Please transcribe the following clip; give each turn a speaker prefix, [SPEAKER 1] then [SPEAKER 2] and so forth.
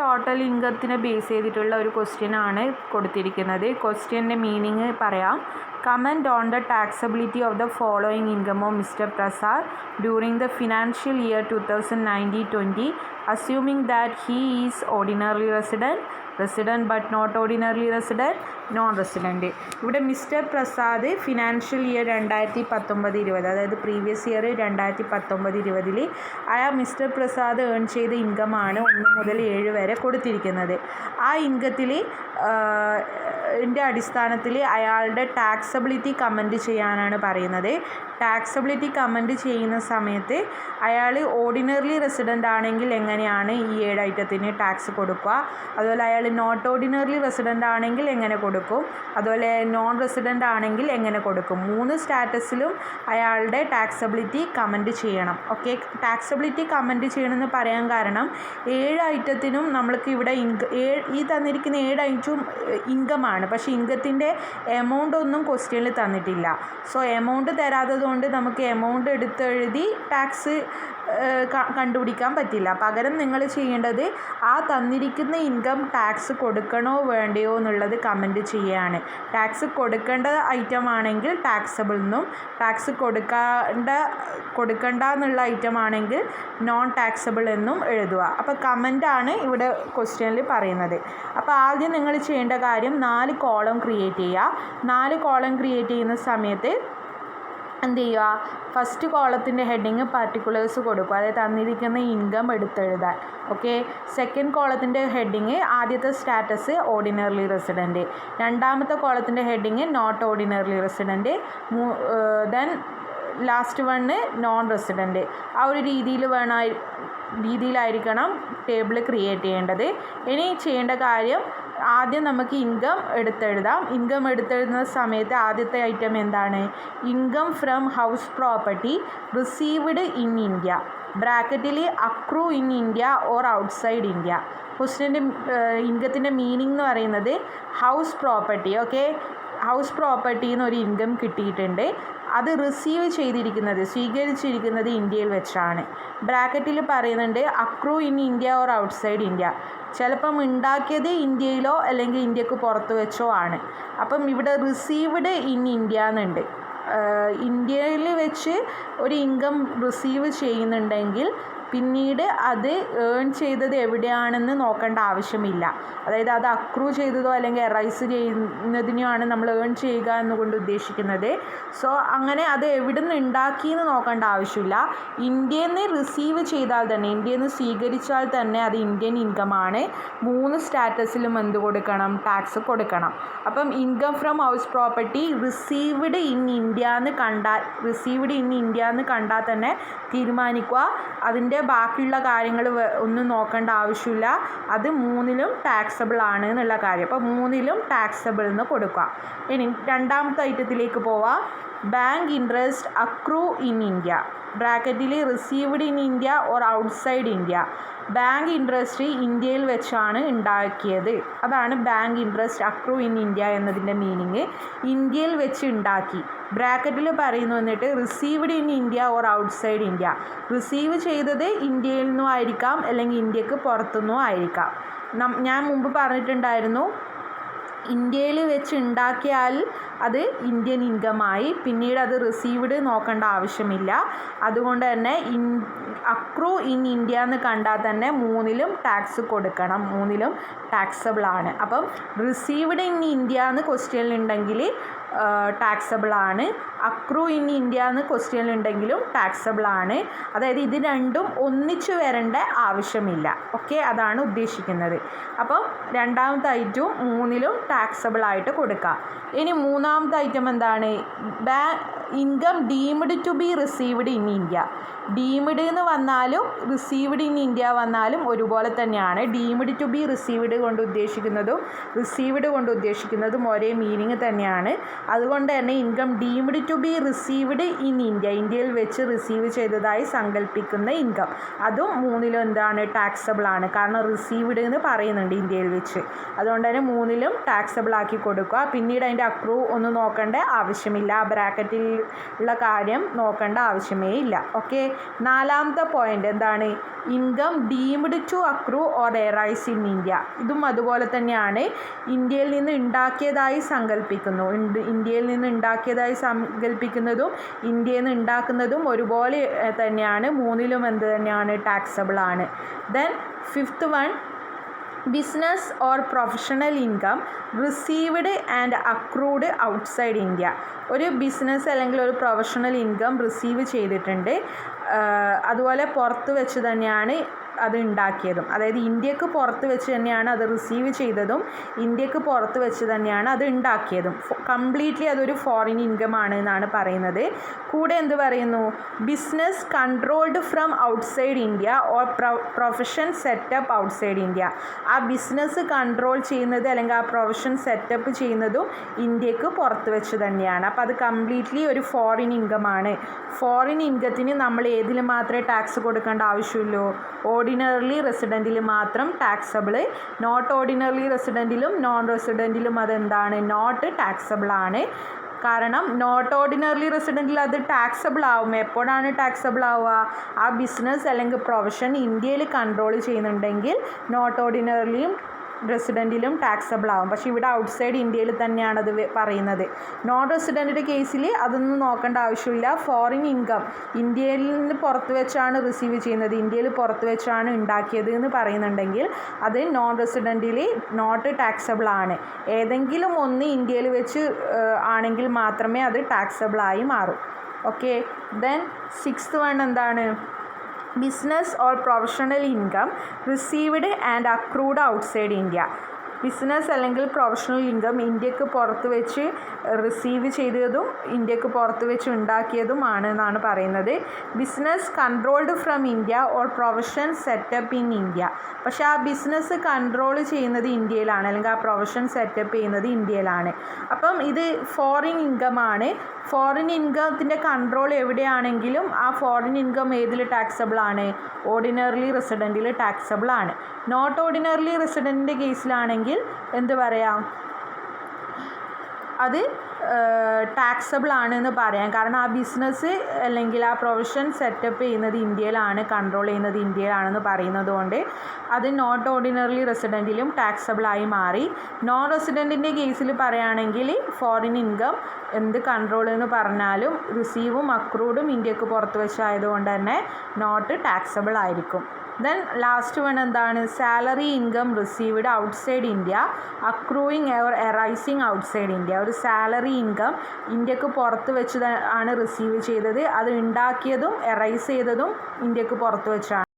[SPEAKER 1] Total ഇൻകത്തിനെ base ചെയ്തിട്ടുള്ള ഒരു question ആണ് കൊടുത്തിരിക്കുന്നത്. ക്വസ്റ്റ്യൻ്റെ മീനിങ് പറയാം. Comment on the taxability of the following income of mister Prasad during the financial year 2019-20 assuming that he is ordinary resident but not ordinary resident, non-resident. ഇവിടെ mister Prasad financial year 2019-20, അതായത് previous year 2019-20 mister Prasad earn ചെയ്ത ഇൻകമാണ് 1 മുതൽ 7 വരെ കൊടുത്തിരിക്കുന്നത്. ആ ഇൻകത്തിൽ അടിസ്ഥാനത്തിൽ അയാളുടെ taxability comment ചെയ്യാനാണ് പറയുന്നത്. ടാക്സബിലിറ്റി കമൻറ്റ് ചെയ്യുന്ന സമയത്ത് അയാൾ ഓർഡിനറി റെസിഡൻ്റ് ആണെങ്കിൽ എങ്ങനെയാണ് ഈ 7 ഐറ്റത്തിന് ടാക്സ് കൊടുക്കുക, അതുപോലെ അയാൾ നോട്ട് ഓർഡിനറി റെസിഡൻ്റ് ആണെങ്കിൽ എങ്ങനെ കൊടുക്കും, അതുപോലെ നോൺ റെസിഡൻ്റ് ആണെങ്കിൽ എങ്ങനെ കൊടുക്കും. 3 സ്റ്റാറ്റസിലും അയാളുടെ ടാക്സബിലിറ്റി കമൻറ്റ് ചെയ്യണം. ഓക്കെ, ടാക്സബിലിറ്റി കമൻറ്റ് ചെയ്യണമെന്ന് പറയാൻ കാരണം 7 ഐറ്റത്തിനും നമ്മൾക്ക് ഇവിടെ ഈ തന്നിരിക്കുന്ന 7 ഐറ്റവും ഇൻകമാണ്. പക്ഷേ ഇൻകത്തിൻ്റെ എമൗണ്ട് ഒന്നും ക്വസ്റ്റ്യനിൽ തന്നിട്ടില്ല. സോ എമൗണ്ട് തരാത്തത് കൊണ്ട് നമുക്ക് എമൗണ്ട് എടുത്തെഴുതി ടാക്സ് കണ്ടുപിടിക്കാൻ പറ്റില്ല. പകരം നിങ്ങൾ ചെയ്യേണ്ടത് ആ തന്നിരിക്കുന്ന ഇൻകം ടാക്സ് കൊടുക്കണോ വേണ്ടയോ എന്നുള്ളത് കമൻറ്റ് ചെയ്യുകയാണ്. ടാക്സ് കൊടുക്കേണ്ട ഐറ്റം ആണെങ്കിൽ ടാക്സബിൾ എന്നും, ടാക്സ് കൊടുക്കണ്ട എന്നുള്ള ഐറ്റം ആണെങ്കിൽ നോൺ ടാക്സബിൾ എന്നും എഴുതുക. അപ്പോൾ കമൻറ്റാണ് ഇവിടെ ക്വസ്റ്റ്യനിൽ പറയുന്നത്. അപ്പോൾ ആദ്യം നിങ്ങൾ ചെയ്യേണ്ട കാര്യം 4 കോളം ക്രിയേറ്റ് ചെയ്യുക. 4 കോളം ക്രിയേറ്റ് ചെയ്യുന്ന സമയത്ത് എന്ത് ചെയ്യുക, ഫസ്റ്റ് കോളത്തിൻ്റെ ഹെഡിങ് പർട്ടിക്കുലേഴ്സ് കൊടുക്കുക, അതായത് തന്നിരിക്കുന്ന ഇൻകം എടുത്തെഴുതാൻ. ഓക്കെ, സെക്കൻഡ് കോളത്തിൻ്റെ ഹെഡിങ് ആദ്യത്തെ സ്റ്റാറ്റസ് ഓർഡിനറി റെസിഡൻറ്റ്, രണ്ടാമത്തെ കോളത്തിൻ്റെ heading not ordinary resident, then last one non resident. ആ ഒരു രീതിയിലായിരിക്കണം ടേബിൾ ക്രിയേറ്റ് ചെയ്യേണ്ടത്. ഇനി ചെയ്യേണ്ട കാര്യം, ആദ്യം നമുക്ക് ഇൻകം എടുത്തെഴുതാം. ഇൻകം എടുത്തെഴുതുന്ന സമയത്ത് ആദ്യത്തെ ഐറ്റം എന്താണ്? Income from house property received in India, ബ്രാക്കറ്റിൽ accrue in India or outside India. ക്വസ്റ്റ്യൻ്റെ ഇൻകത്തിൻ്റെ മീനിങ് എന്ന് പറയുന്നത് ഹൗസ് പ്രോപ്പർട്ടി. ഓക്കെ, ഹൗസ് പ്രോപ്പർട്ടിയിൽ നിന്ന് ഒരു ഇൻകം കിട്ടിയിട്ടുണ്ട്. അത് റിസീവ് സ്വീകരിച്ചിരിക്കുന്നത് ഇന്ത്യയിൽ വെച്ചാണ്. ബ്രാക്കറ്റിൽ പറയുന്നുണ്ട് accrue in India or outside India. ചിലപ്പം ഉണ്ടാക്കിയത് ഇന്ത്യയിലോ അല്ലെങ്കിൽ ഇന്ത്യക്ക് പുറത്ത് വെച്ചോ ആണ്. അപ്പം ഇവിടെ റിസീവ്ഡ് ഇൻ ഇന്ത്യ എന്നുണ്ട്. ഇന്ത്യയിൽ വെച്ച് ഒരു ഇൻകം റിസീവ് ചെയ്യുന്നുണ്ടെങ്കിൽ പിന്നീട് അത് ഏൺ ചെയ്തത് എവിടെയാണെന്ന് നോക്കേണ്ട ആവശ്യമില്ല. അതായത് അത് അക്രൂ ചെയ്തതോ അല്ലെങ്കിൽ എറൈസ് ചെയ്യുന്നതിനെയാണ് നമ്മൾ ഏൺ ചെയ്യുക എന്നുകൊണ്ട് ഉദ്ദേശിക്കുന്നത്. സോ അങ്ങനെ അത് എവിടെ നിന്ന് ഉണ്ടാക്കിയെന്ന് നോക്കേണ്ട ആവശ്യമില്ല. ഇന്ത്യയിൽ നിന്ന് റിസീവ് ചെയ്താൽ തന്നെ, ഇന്ത്യയിൽ നിന്ന് സ്വീകരിച്ചാൽ തന്നെ അത് ഇന്ത്യൻ ഇൻകമാണ്. 3 സ്റ്റാറ്റസിലും എന്ത് കൊടുക്കണം? ടാക്സ് കൊടുക്കണം. അപ്പം income from house property received in India എന്ന് കണ്ടാൽ തന്നെ തീരുമാനിക്കുക അതിൻ്റെ ബാക്കിയുള്ള കാര്യങ്ങൾ ഒന്നും നോക്കേണ്ട ആവശ്യമില്ല, അത് 3ലും ടാക്സബിൾ ആണ് എന്നുള്ള കാര്യം. അപ്പോൾ 3ലും ടാക്സബിൾ എന്ന് കൊടുക്കുക. ഇനി രണ്ടാമത്തെ ഐറ്റത്തിലേക്ക് പോവാം. Bank interest accrue in India, ബ്രാക്കറ്റിൽ received in India or outside India. Bank interest ഇന്ത്യയിൽ വെച്ചാണ് ഉണ്ടാക്കിയത്, അതാണ് bank interest accrue in India എന്നതിൻ്റെ മീനിങ്. ഇന്ത്യയിൽ വെച്ച് ഉണ്ടാക്കി, ബ്രാക്കറ്റിൽ പറയുന്നു എന്നിട്ട് received in India or outside India. Receive ചെയ്തത് ഇന്ത്യയിൽ നിന്നും ആയിരിക്കാം അല്ലെങ്കിൽ ഇന്ത്യക്ക് പുറത്തുനിന്നും ആയിരിക്കാം. ഞാൻ മുമ്പ് പറഞ്ഞിട്ടുണ്ടായിരുന്നു, ഇന്ത്യയിൽ വെച്ച് ഉണ്ടാക്കിയാൽ അത് ഇന്ത്യൻ ഇൻകമായി, പിന്നീട് അത് റിസീവ്ഡ് നോക്കേണ്ട ആവശ്യമില്ല. അതുകൊണ്ട് തന്നെ അക്രൂ ഇൻ ഇന്ത്യ എന്ന് കണ്ടാൽ തന്നെ 3ലും ടാക്സ് കൊടുക്കണം, 3ലും ടാക്സബിൾ ആണ്. അപ്പം റിസീവ്ഡ് ഇൻ ഇന്ത്യ എന്ന് ക്വസ്റ്റ്യനിൽ ഉണ്ടെങ്കിൽ ടാക്സബിൾ ആണ്, അക്രൂ ഇൻ ഇന്ത്യ എന്ന് ക്വസ്റ്റ്യനിൽ ഉണ്ടെങ്കിലും ടാക്സബിൾ ആണ്. അതായത് ഇത് രണ്ടും ഒന്നിച്ചു വരേണ്ട ആവശ്യമില്ല. ഓക്കെ, അതാണ് ഉദ്ദേശിക്കുന്നത്. അപ്പം രണ്ടാമത്തെ ഐറ്റവും 3ലും ടാക്സബിൾ ആയിട്ട് കൊടുക്കുക. ഇനി മൂന്നാമത്തെ ഐറ്റം എന്താണ്? Income deemed to be received in India. Deemed എന്ന് വന്നാലും റിസീവ്ഡ് ഇൻ ഇന്ത്യ വന്നാലും ഒരുപോലെ തന്നെയാണ്. ഡീംഡ് ടു ബി റിസീവ്ഡ് കൊണ്ട് ഉദ്ദേശിക്കുന്നതും റിസീവ്ഡ് കൊണ്ട് ഉദ്ദേശിക്കുന്നതും ഒരേ മീനിങ് തന്നെയാണ്. അതുകൊണ്ട് തന്നെ income deemed to be received in India, ഇന്ത്യയിൽ വെച്ച് റിസീവ് ചെയ്തതായി സങ്കല്പിക്കുന്ന ഇൻകം, അതും 3ലും എന്താണ്? ടാക്സബിൾ ആണ്. കാരണം റിസീവ്ഡ് എന്ന് പറയുന്നുണ്ട് ഇന്ത്യയിൽ വെച്ച്. അതുകൊണ്ട് തന്നെ 3ലും ടാക്സബിൾ ആക്കി കൊടുക്കുക. പിന്നീട് അതിൻ്റെ അക്രൂ ഒന്നും നോക്കേണ്ട ആവശ്യമില്ല. ബ്രാക്കറ്റിൽ ഉള്ള കാര്യം നോക്കേണ്ട ആവശ്യമേ ഇല്ല. ഓക്കെ. 4ാമത്തെ പോയിന്റ് എന്താണ്? Income deemed to accrue or arise in India. ഇതും അതുപോലെ തന്നെയാണ്. ഇന്ത്യയിൽ നിന്ന് ഉണ്ടാക്കിയതായി സങ്കല്പിക്കുന്നതും ഇന്ത്യയിൽ നിന്ന് ഉണ്ടാക്കുന്നതും ഒരുപോലെ തന്നെയാണ്. 3ലും എന്ത് തന്നെയാണ്? ടാക്സബിൾ ആണ്. Then 5th one, business or professional income received and accrued outside India. ഒരു ബിസിനസ് അല്ലെങ്കിൽ ഒരു പ്രൊഫഷണൽ ഇൻകം റിസീവ് ചെയ്തിട്ടുണ്ട്, അതുപോലെ പുറത്ത് വെച്ച് തന്നെയാണ് അത് ഉണ്ടാക്കിയതും. അതായത് ഇന്ത്യക്ക് പുറത്ത് വെച്ച് തന്നെയാണ് അത് റിസീവ് ചെയ്തതും ഇന്ത്യക്ക് പുറത്ത് വെച്ച് തന്നെയാണ് അത് ഉണ്ടാക്കിയതും. കംപ്ലീറ്റ്ലി അതൊരു ഫോറിൻ ഇൻകം ആണ് എന്നാണ് പറയുന്നത്. കൂടെ എന്ത് പറയുന്നു? Business controlled from outside India or profession setup outside India. ആ ബിസിനസ് കൺട്രോൾ ചെയ്യുന്നത് അല്ലെങ്കിൽ ആ പ്രൊഫഷൻ സെറ്റപ്പ് ചെയ്യുന്നതും ഇന്ത്യക്ക് പുറത്ത് വെച്ച് തന്നെയാണ്. അപ്പോൾ അത് കംപ്ലീറ്റ്ലി ഒരു ഫോറിൻ ഇൻകം ആണ്. ഫോറിൻ ഇൻകത്തിന് നമ്മൾ ഏതിൽ മാത്രമേ ടാക്സ് കൊടുക്കേണ്ട ആവശ്യമുള്ളൂ? ഓർഡിനറിലി റെസിഡൻറ്റിൽ മാത്രം ടാക്സബിൾ. നോട്ട് ഓർഡിനറിലി റെസിഡൻറ്റിലും നോൺ റെസിഡൻറ്റിലും അതെന്താണ്? നോട്ട് ടാക്സബിൾ ആണ്. കാരണം നോട്ട് ഓർഡിനറിലി റെസിഡൻറ്റിൽ അത് ടാക്സബിൾ ആവും. എപ്പോഴാണ് ടാക്സബിൾ ആവുക? ആ ബിസിനസ് അല്ലെങ്കിൽ പ്രൊഫഷൻ ഇന്ത്യയിൽ കൺട്രോൾ ചെയ്യുന്നുണ്ടെങ്കിൽ നോട്ട് ഓർഡിനറിലിയും റെസിഡൻറ്റിലും ടാക്സബിൾ ആവും. പക്ഷേ ഇവിടെ ഔട്ട്സൈഡ് ഇന്ത്യയിൽ തന്നെയാണത് പറയുന്നത്. നോൺ റെസിഡൻറ്റിൻ്റെ കേസിൽ അതൊന്നും നോക്കേണ്ട ആവശ്യമില്ല. ഫോറിൻ ഇൻകം ഇന്ത്യയിൽ നിന്ന് പുറത്ത് വെച്ചാണ് റിസീവ് ചെയ്യുന്നത്, ഇന്ത്യയിൽ പുറത്ത് വെച്ചാണ് ഉണ്ടാക്കിയത് എന്ന് പറയുന്നുണ്ടെങ്കിൽ അത് നോൺ റെസിഡൻറ്റിൽ നോട്ട് ടാക്സബിൾ ആണ്. ഏതെങ്കിലും ഒന്ന് ഇന്ത്യയിൽ വെച്ച് ആണെങ്കിൽ മാത്രമേ അത് ടാക്സബിൾ ആയി മാറും. ഓക്കെ. ദെൻ 6th വൺ എന്താണ്? Business or professional income received and accrued outside India. Business അല്ലെങ്കിൽ പ്രൊഫഷണൽ ഇൻകം ഇന്ത്യക്ക് പുറത്ത് വെച്ച് റിസീവ് ചെയ്തതും ഇന്ത്യക്ക് പുറത്ത് വെച്ച് ഉണ്ടാക്കിയതുമാണ് എന്നാണ് പറയുന്നത്. Business controlled from India or profession setup in India. പക്ഷേ ആ ബിസിനസ് കൺട്രോൾ ചെയ്യുന്നത് ഇന്ത്യയിലാണ് അല്ലെങ്കിൽ ആ പ്രൊഫഷൻ സെറ്റപ്പ് ചെയ്യുന്നത് ഇന്ത്യയിലാണ്. അപ്പം ഇത് ഫോറിൻ ഇൻകമാണ്. ഫോറിൻ ഇൻകത്തിൻ്റെ കൺട്രോൾ എവിടെയാണെങ്കിലും ആ ഫോറിൻ ഇൻകം ഏതിൽ ടാക്സബിൾ ആണ്? ഓർഡിനറിലി റെസിഡൻറ്റിൽ ടാക്സബിൾ ആണ്. നോട്ട് ഓർഡിനറിലി റെസിഡൻറ്റിൻ്റെ കേസിലാണെങ്കിൽ എന്ത് പറയാം? അത് ടാക്സബിൾ ആണെന്ന് പറയാം. കാരണം ആ ബിസിനസ് അല്ലെങ്കിൽ ആ പ്രൊഫഷൻ സെറ്റപ്പ് ചെയ്യുന്നത് ഇന്ത്യയിലാണ്, കൺട്രോൾ ചെയ്യുന്നത് ഇന്ത്യയിലാണെന്ന് പറയുന്നത് കൊണ്ട് അത് നോട്ട് ഓർഡിനറിലി റെസിഡൻറ്റിലും ടാക്സബിളായി മാറി. നോൺ റെസിഡൻറ്റിൻ്റെ കേസിൽ പറയുകയാണെങ്കിൽ ഫോറിൻ ഇൻകം എന്ത് കൺട്രോൾ എന്ന് പറഞ്ഞാലും റിസീവും അക്രൂഡും ഇന്ത്യക്ക് പുറത്ത് വെച്ചായതുകൊണ്ട് തന്നെ നോട്ട് ടാക്സബിൾ ആയിരിക്കും. ദെൻ ലാസ്റ്റ് വൺ എന്താണ്? Salary income received outside India accruing or arising outside India. ഒരു സാലറി ഇൻകം ഇന്ത്യക്ക് പുറത്ത് വെച്ച് ആണ് റിസീവ് ചെയ്തത്, അത് ഉണ്ടാക്കിയതും എറൈസ് ചെയ്തതും ഇന്ത്യക്ക് പുറത്ത് വെച്ചാണ്.